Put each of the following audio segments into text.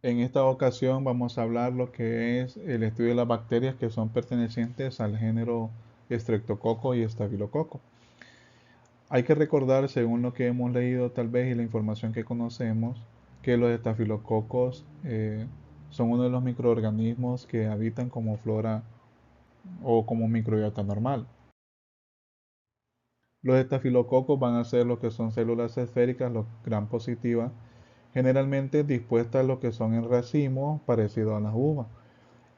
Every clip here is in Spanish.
En esta ocasión vamos a hablar lo que es el estudio de las bacterias que son pertenecientes al género Streptococcus y Staphylococcus. Hay que recordar, según lo que hemos leído tal vez y la información que conocemos, que los estafilococos son uno de los microorganismos que habitan como flora o como microbiota normal. Los estafilococos van a ser lo que son células esféricas, los gram positivas, generalmente dispuestas lo que son en racimos parecidos a las uvas.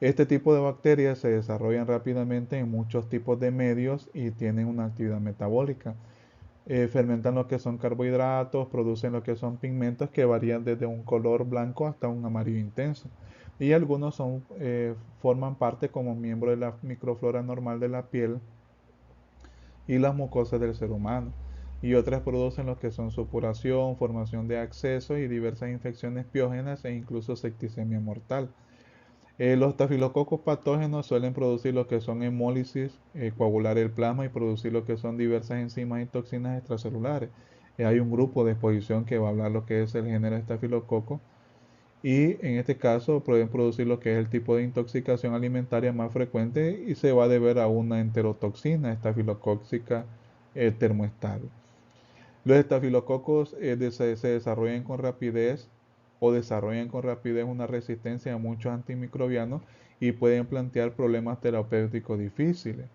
Este tipo de bacterias se desarrollan rápidamente en muchos tipos de medios y tienen una actividad metabólica. Fermentan lo que son carbohidratos, producen lo que son pigmentos que varían desde un color blanco hasta un amarillo intenso. Y algunos forman parte como miembros de la microflora normal de la piel y las mucosas del ser humano. Y otras producen lo que son supuración, formación de abscesos y diversas infecciones piógenas e incluso septicemia mortal. Los estafilococos patógenos suelen producir lo que son hemólisis, coagular el plasma y producir lo que son diversas enzimas y toxinas extracelulares. Hay un grupo de exposición que va a hablar lo que es el género estafilococo y en este caso pueden producir lo que es el tipo de intoxicación alimentaria más frecuente y se va a deber a una enterotoxina estafilocóxica termoestable. Los estafilococos se desarrollan con rapidez o desarrollan con rapidez una resistencia a muchos antimicrobianos y pueden plantear problemas terapéuticos difíciles.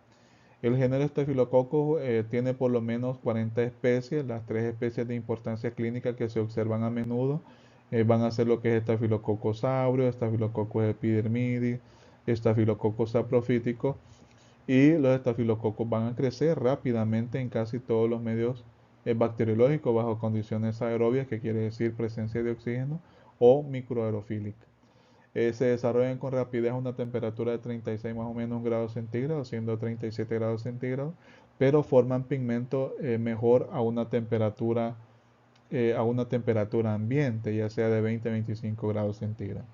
El género Staphylococcus tiene por lo menos 40 especies. Las tres especies de importancia clínica que se observan a menudo van a ser lo que es Staphylococcus aureus, Staphylococcus epidermidis, Staphylococcus saprophyticus, y los estafilococos van a crecer rápidamente en casi todos los medios bacteriológicos bajo condiciones aerobias, que quiere decir presencia de oxígeno, o microaerofílicas. Se desarrollan con rapidez a una temperatura de 36 más o menos grados centígrados, siendo 37 grados centígrados, pero forman pigmento mejor a una temperatura ambiente, ya sea de 20 a 25 grados centígrados.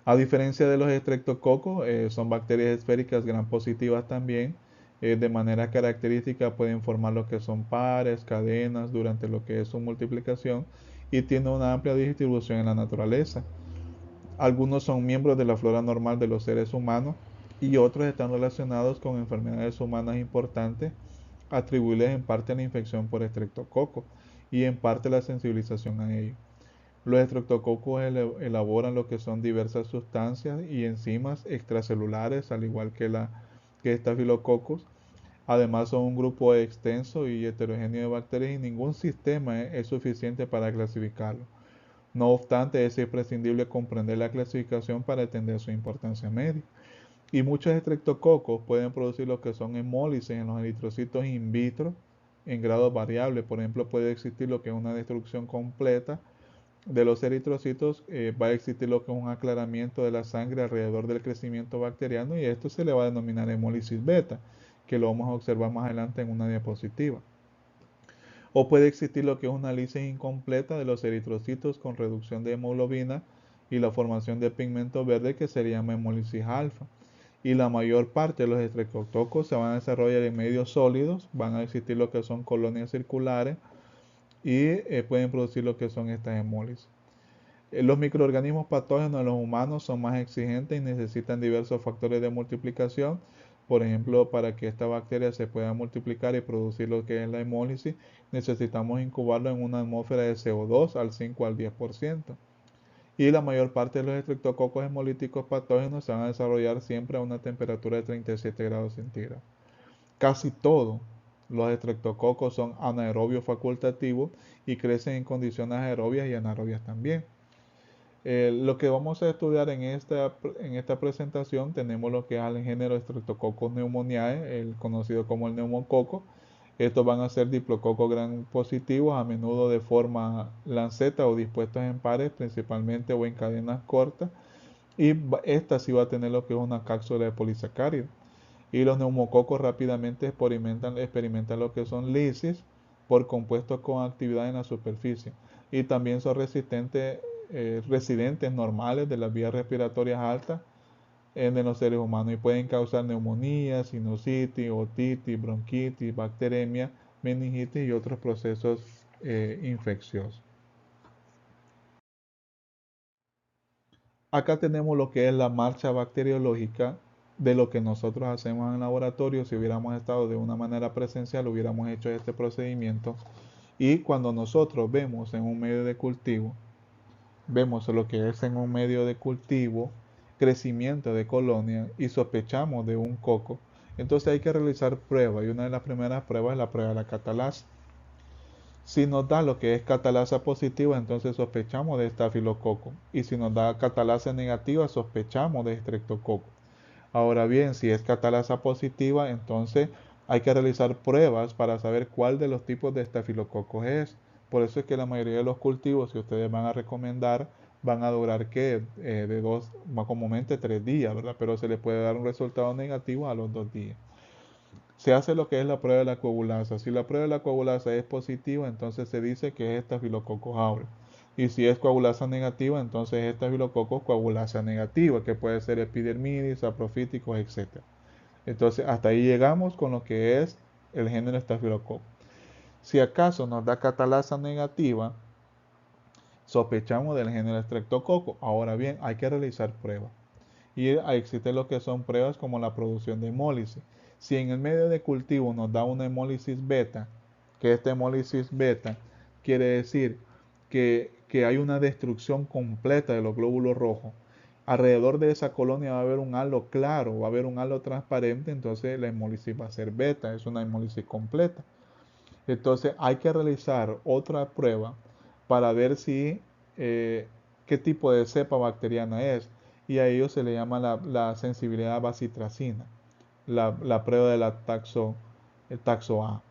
A diferencia de los estreptococos, son bacterias esféricas gram positivas también. De manera característica pueden formar lo que son pares, cadenas durante lo que es su multiplicación y tienen una amplia distribución en la naturaleza. Algunos son miembros de la flora normal de los seres humanos y otros están relacionados con enfermedades humanas importantes, atribuibles en parte a la infección por estreptococo y en parte a la sensibilización a ello. Los estreptococos elaboran lo que son diversas sustancias y enzimas extracelulares, al igual que estafilococos. Además, son un grupo extenso y heterogéneo de bacterias y ningún sistema es suficiente para clasificarlo. No obstante, es imprescindible comprender la clasificación para entender su importancia médica. Y muchos estreptococos pueden producir lo que son hemólisis en los eritrocitos in vitro en grados variables. Por ejemplo, puede existir lo que es una destrucción completa de los eritrocitos, va a existir lo que es un aclaramiento de la sangre alrededor del crecimiento bacteriano y esto se le va a denominar hemólisis beta, que lo vamos a observar más adelante en una diapositiva. O puede existir lo que es una lisis incompleta de los eritrocitos con reducción de hemoglobina y la formación de pigmento verde que se llama hemólisis alfa. Y la mayor parte de los estreptococos se van a desarrollar en medios sólidos, van a existir lo que son colonias circulares y pueden producir lo que son estas hemólisis. Los microorganismos patógenos en los humanos son más exigentes y necesitan diversos factores de multiplicación. Por ejemplo, para que esta bacteria se pueda multiplicar y producir lo que es la hemólisis, necesitamos incubarlo en una atmósfera de CO2 al 5 al 10%. Y la mayor parte de los estreptococos hemolíticos patógenos se van a desarrollar siempre a una temperatura de 37 grados centígrados. Casi todos los estreptococos son anaerobios facultativos y crecen en condiciones aerobias y anaerobias también. Lo que vamos a estudiar en esta presentación tenemos lo que es el género Streptococcus pneumoniae, el conocido como el neumococo. Estos van a ser diplococos gram positivos, a menudo de forma lanceta o dispuestos en pares, principalmente o en cadenas cortas. Y esta sí va a tener lo que es una cápsula de polisacárido. Y los neumococos rápidamente experimentan lo que son lisis por compuestos con actividad en la superficie. Y también son residentes normales de las vías respiratorias altas de los seres humanos y pueden causar neumonía, sinusitis, otitis, bronquitis, bacteremia, meningitis y otros procesos infecciosos. Acá tenemos lo que es la marcha bacteriológica de lo que nosotros hacemos en el laboratorio. Si hubiéramos estado de una manera presencial, hubiéramos hecho este procedimiento. Y cuando nosotros vemos en un medio de cultivo, vemos lo que es en un medio de cultivo, crecimiento de colonia y sospechamos de un coco, entonces hay que realizar pruebas y una de las primeras pruebas es la prueba de la catalasa. Si nos da lo que es catalasa positiva, entonces sospechamos de estafilococo. Y si nos da catalasa negativa, sospechamos de estreptococo. Ahora bien, si es catalasa positiva, entonces hay que realizar pruebas para saber cuál de los tipos de estafilococos es. Por eso es que la mayoría de los cultivos que ustedes van a recomendar van a durar que de 2, más comúnmente 3 días, ¿verdad? Pero se le puede dar un resultado negativo a los 2 días. Se hace lo que es la prueba de la coagulasa. Si la prueba de la coagulasa es positiva, entonces se dice que es estafilococcus aureus. Y si es coagulasa negativa, entonces es estafilococcus coagulasa negativa, que puede ser epidermidis, saprofíticos, etc. Entonces, hasta ahí llegamos con lo que es el género estafilococcus. Si acaso nos da catalasa negativa, sospechamos del género streptococcus. Ahora bien, hay que realizar pruebas. Y existen lo que son pruebas como la producción de hemólisis. Si en el medio de cultivo nos da una hemólisis beta, que esta hemólisis beta quiere decir que hay una destrucción completa de los glóbulos rojos, alrededor de esa colonia va a haber un halo claro, va a haber un halo transparente, entonces la hemólisis va a ser beta, es una hemólisis completa. Entonces hay que realizar otra prueba para ver si qué tipo de cepa bacteriana es. Y a ello se le llama la sensibilidad a bacitracina, la prueba de la el taxo A.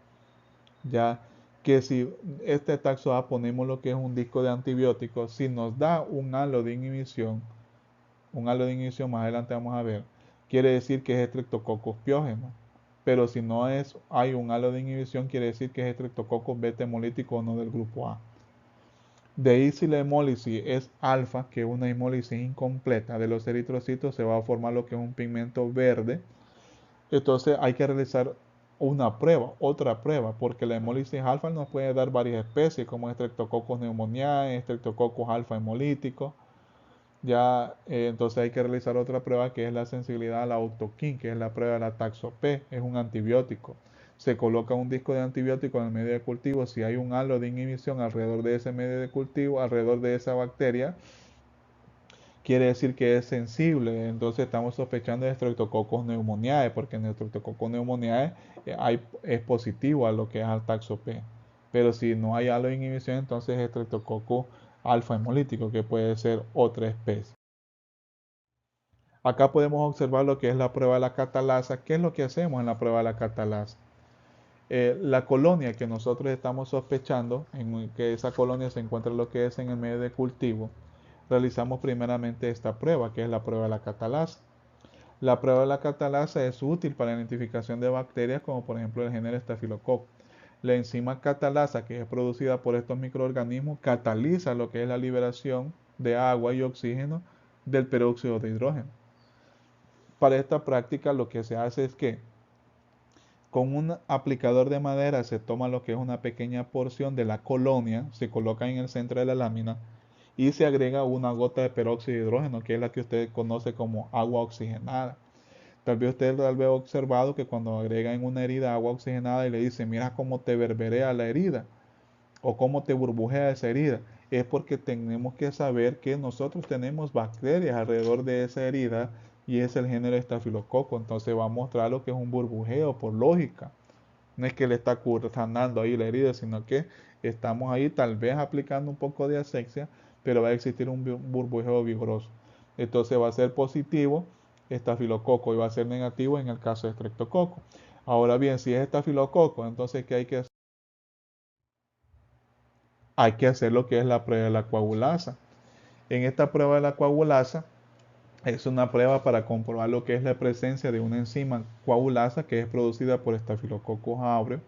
Ya que si este taxo A ponemos lo que es un disco de antibióticos, si nos da un halo de inhibición más adelante vamos a ver, quiere decir que es Streptococcus piógeno. Pero si no hay un halo de inhibición, quiere decir que es Streptococcus beta hemolítico o no del grupo A. De ahí si la hemólisis es alfa, que es una hemólisis incompleta de los eritrocitos, se va a formar lo que es un pigmento verde. Entonces hay que realizar una prueba, otra prueba, porque la hemólisis alfa nos puede dar varias especies, como Streptococcus pneumoniae, Streptococcus alfa hemolítico. Ya, entonces hay que realizar otra prueba que es la sensibilidad a la autoquin, que es la prueba de la taxo-P, es un antibiótico. Se coloca un disco de antibiótico en el medio de cultivo. Si hay un halo de inhibición alrededor de ese medio de cultivo, alrededor de esa bacteria, quiere decir que es sensible. Entonces estamos sospechando de Streptococcus pneumoniae, porque en el Streptococcus pneumoniae es positivo a lo que es al taxo-P. Pero si no hay halo de inhibición, entonces es Streptococcus alfa hemolítico, que puede ser otra especie. Acá podemos observar lo que es la prueba de la catalasa. ¿Qué es lo que hacemos en la prueba de la catalasa? La colonia que nosotros estamos sospechando, en que esa colonia se encuentra lo que es en el medio de cultivo, realizamos primeramente esta prueba, que es la prueba de la catalasa. La prueba de la catalasa es útil para la identificación de bacterias como por ejemplo el género Staphylococcus. La enzima catalasa, que es producida por estos microorganismos, cataliza lo que es la liberación de agua y oxígeno del peróxido de hidrógeno. Para esta práctica lo que se hace es que con un aplicador de madera se toma lo que es una pequeña porción de la colonia, se coloca en el centro de la lámina y se agrega una gota de peróxido de hidrógeno, que es la que usted conoce como agua oxigenada. Tal vez usted ha observado que cuando agrega en una herida agua oxigenada y le dice, mira cómo te berberea la herida o cómo te burbujea esa herida, es porque tenemos que saber que nosotros tenemos bacterias alrededor de esa herida y es el género estafilococo. Entonces va a mostrar lo que es un burbujeo por lógica. No es que le está sanando ahí la herida, sino que estamos ahí tal vez aplicando un poco de asepsia, pero va a existir un burbujeo vigoroso. Entonces va a ser positivo estafilococo y va a ser negativo en el caso de estreptococo. Ahora bien, si es estafilococo, entonces ¿qué hay que hacer? Hay que hacer lo que es la prueba de la coagulasa. En esta prueba de la coagulasa es una prueba para comprobar lo que es la presencia de una enzima coagulasa que es producida por Staphylococcus aureus,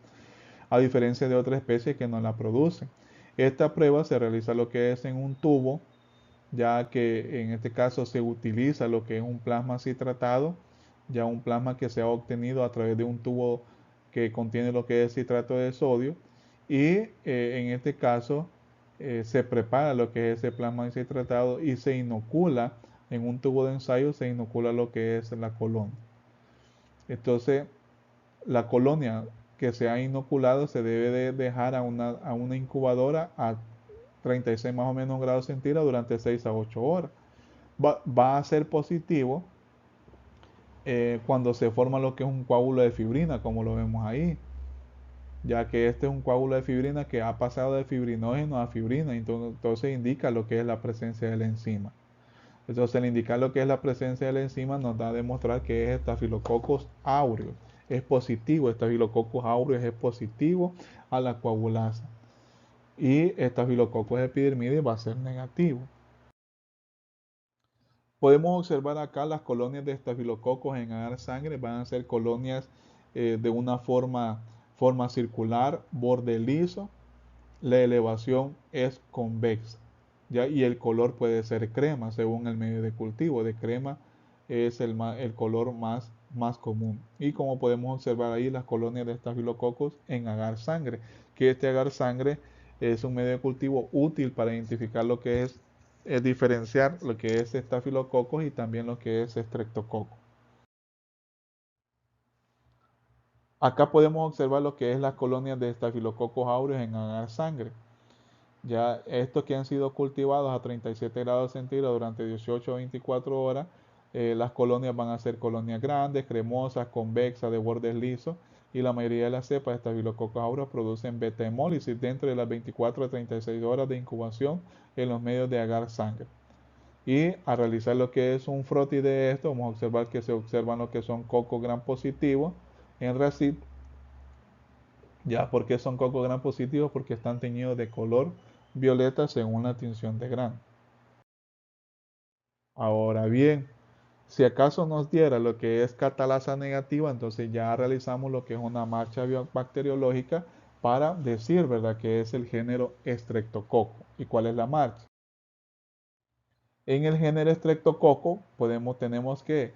a diferencia de otras especies que no la producen. Esta prueba se realiza lo que es en un tubo, ya que en este caso se utiliza lo que es un plasma citratado, ya un plasma que se ha obtenido a través de un tubo que contiene lo que es citrato de sodio y en este caso se prepara lo que es ese plasma citratado y se inocula en un tubo de ensayo se inocula lo que es la colonia. Entonces, la colonia que se ha inoculado se debe de dejar a una incubadora a 36 más o menos grados centígrados durante 6 a 8 horas. Va a ser positivo cuando se forma lo que es un coágulo de fibrina, como lo vemos ahí, ya que este es un coágulo de fibrina que ha pasado de fibrinógeno a fibrina, entonces indica lo que es la presencia de la enzima. Entonces, al indicar lo que es la presencia de la enzima, nos da a demostrar que es Staphylococcus aureus. Es positivo, Staphylococcus aureus es positivo a la coagulasa. Y Staphylococcus epidermidis va a ser negativo. Podemos observar acá las colonias de estafilococos en agar sangre. Van a ser colonias de una forma circular, borde liso. La elevación es convexa, ¿ya? Y el color puede ser crema según el medio de cultivo. De crema es el color más común. Y como podemos observar ahí las colonias de estafilococos en agar sangre, que este agar sangre es un medio de cultivo útil para identificar lo que es diferenciar lo que es estafilococos y también lo que es estreptococo. Acá podemos observar lo que es las colonias de estafilococos aureus en agar sangre. Ya estos que han sido cultivados a 37 grados centígrados durante 18 a 24 horas, las colonias van a ser colonias grandes, cremosas, convexas, de bordes lisos, y la mayoría de las cepas de Staphylococcus aureus producen beta hemólisis dentro de las 24 a 36 horas de incubación en los medios de agar sangre. Y al realizar lo que es un frotis de esto, vamos a observar que se observan lo que son cocos gram positivos en racimo. Ya, ¿por qué son cocos gram positivos? Porque están teñidos de color violeta según la tinción de Gram. Ahora bien, si acaso nos diera lo que es catalasa negativa, entonces ya realizamos lo que es una marcha bacteriológica para decir, ¿verdad?, que es el género Streptococcus. ¿Y cuál es la marcha? En el género Streptococcus tenemos que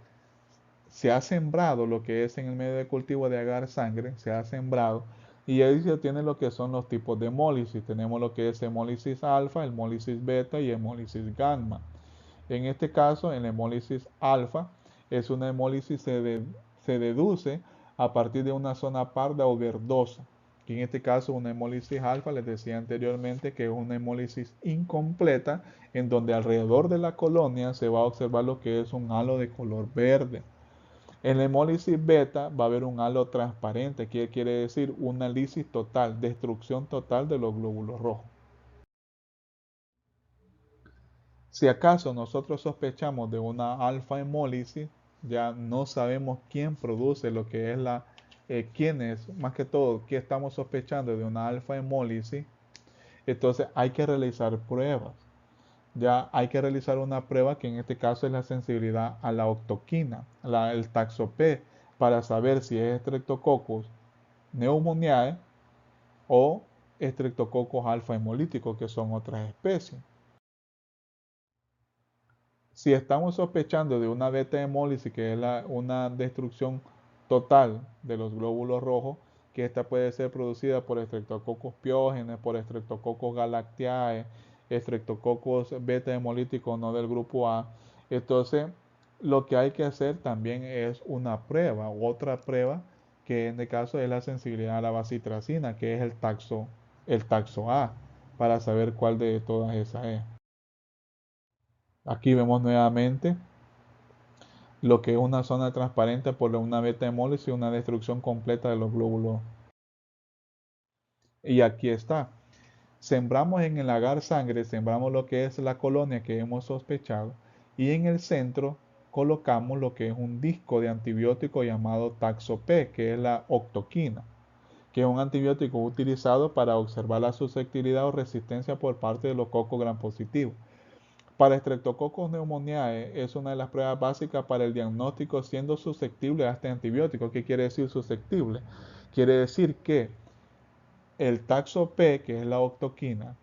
se ha sembrado lo que es en el medio de cultivo de agar sangre, se ha sembrado, y ahí se tiene lo que son los tipos de hemólisis. Tenemos lo que es hemólisis alfa, hemólisis beta y hemólisis gamma. En este caso, en la hemólisis alfa, es una hemólisis se deduce a partir de una zona parda o verdosa. Y en este caso, una hemólisis alfa, les decía anteriormente que es una hemólisis incompleta, en donde alrededor de la colonia se va a observar lo que es un halo de color verde. En la hemólisis beta va a haber un halo transparente, que quiere decir una lisis total, destrucción total de los glóbulos rojos. Si acaso nosotros sospechamos de una alfa hemólisis, ya no sabemos quién produce lo que es quién es, más que todo, qué estamos sospechando de una alfa hemólisis, entonces hay que realizar pruebas. Ya hay que realizar una prueba que en este caso es la sensibilidad a la octoquina, el taxo P, para saber si es Streptococcus pneumoniae o Streptococcus alfa hemolítico, que son otras especies. Si estamos sospechando de una beta hemólisis, que es una destrucción total de los glóbulos rojos, que esta puede ser producida por Streptococcus pyogenes, por Streptococcus galactiae, Streptococcus beta hemolítico no del grupo A, entonces lo que hay que hacer también es una prueba, otra prueba, que en este caso es la sensibilidad a la bacitracina, que es el taxo A, para saber cuál de todas esas es. Aquí vemos nuevamente lo que es una zona transparente por una beta hemólisis y una destrucción completa de los glóbulos. Y aquí está. Sembramos en el agar sangre, sembramos lo que es la colonia que hemos sospechado, y en el centro colocamos lo que es un disco de antibiótico llamado Taxo P, que es la octoquina, que es un antibiótico utilizado para observar la susceptibilidad o resistencia por parte de los cocos gram positivos. Para Streptococcus pneumoniae es una de las pruebas básicas para el diagnóstico siendo susceptible a este antibiótico. ¿Qué quiere decir susceptible? Quiere decir que el taxo P, que es la octoquina,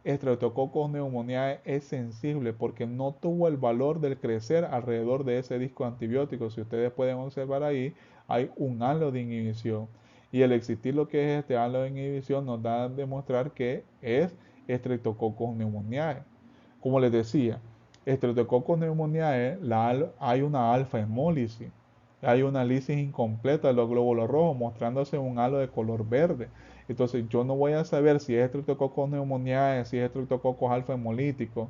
Streptococcus pneumoniae es sensible porque no tuvo el valor del crecer alrededor de ese disco antibiótico. Si ustedes pueden observar ahí, hay un halo de inhibición. Y el existir lo que es este halo de inhibición nos da a demostrar que es Streptococcus pneumoniae. Como les decía, Streptococcus pneumoniae, hay una alfa hemólisis. Hay una lisis incompleta de los glóbulos rojos mostrándose un halo de color verde. Entonces yo no voy a saber si es Streptococcus pneumoniae, si es Streptococcus alfa hemolítico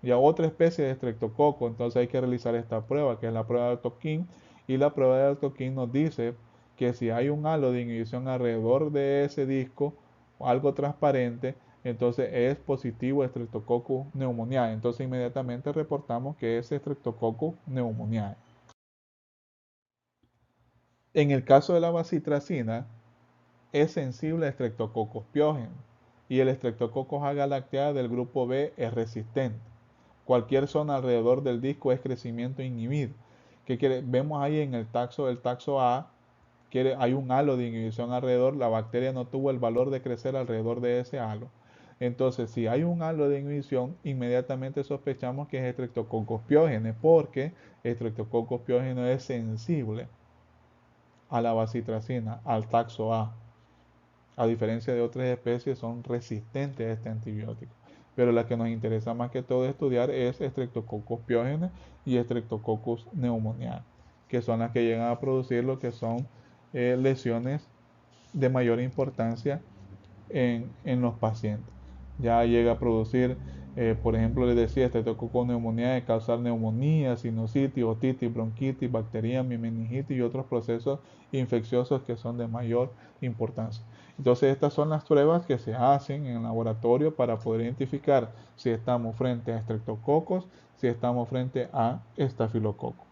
y a otra especie de estreptococo. Entonces hay que realizar esta prueba, que es la prueba de Toquín. Y la prueba de Toquín nos dice que si hay un halo de inhibición alrededor de ese disco, algo transparente, entonces es positivo Streptococcus pneumoniae. Entonces inmediatamente reportamos que es Streptococcus pneumoniae. En el caso de la bacitracina, es sensible a Streptococcus pyogenes y el Streptococcus agalactiae del grupo B es resistente. Cualquier zona alrededor del disco es crecimiento inhibido. Vemos ahí en el taxo A, que hay un halo de inhibición alrededor, la bacteria no tuvo el valor de crecer alrededor de ese halo. Entonces, si hay un halo de inhibición, inmediatamente sospechamos que es Streptococcus pyogenes, porque Streptococcus pyogenes es sensible a la bacitracina, al taxo A diferencia de otras especies, son resistentes a este antibiótico. Pero la que nos interesa más que todo estudiar es Streptococcus pyogenes y Streptococcus pneumoniae, que son las que llegan a producir lo que son lesiones de mayor importancia en los pacientes. Ya llega a producir, por ejemplo, les decía, Streptococcus pneumoniae, causar neumonía, sinusitis, otitis, bronquitis, bacteriemia, meningitis y otros procesos infecciosos que son de mayor importancia. Entonces, estas son las pruebas que se hacen en el laboratorio para poder identificar si estamos frente a estreptococos, si estamos frente a estafilococo.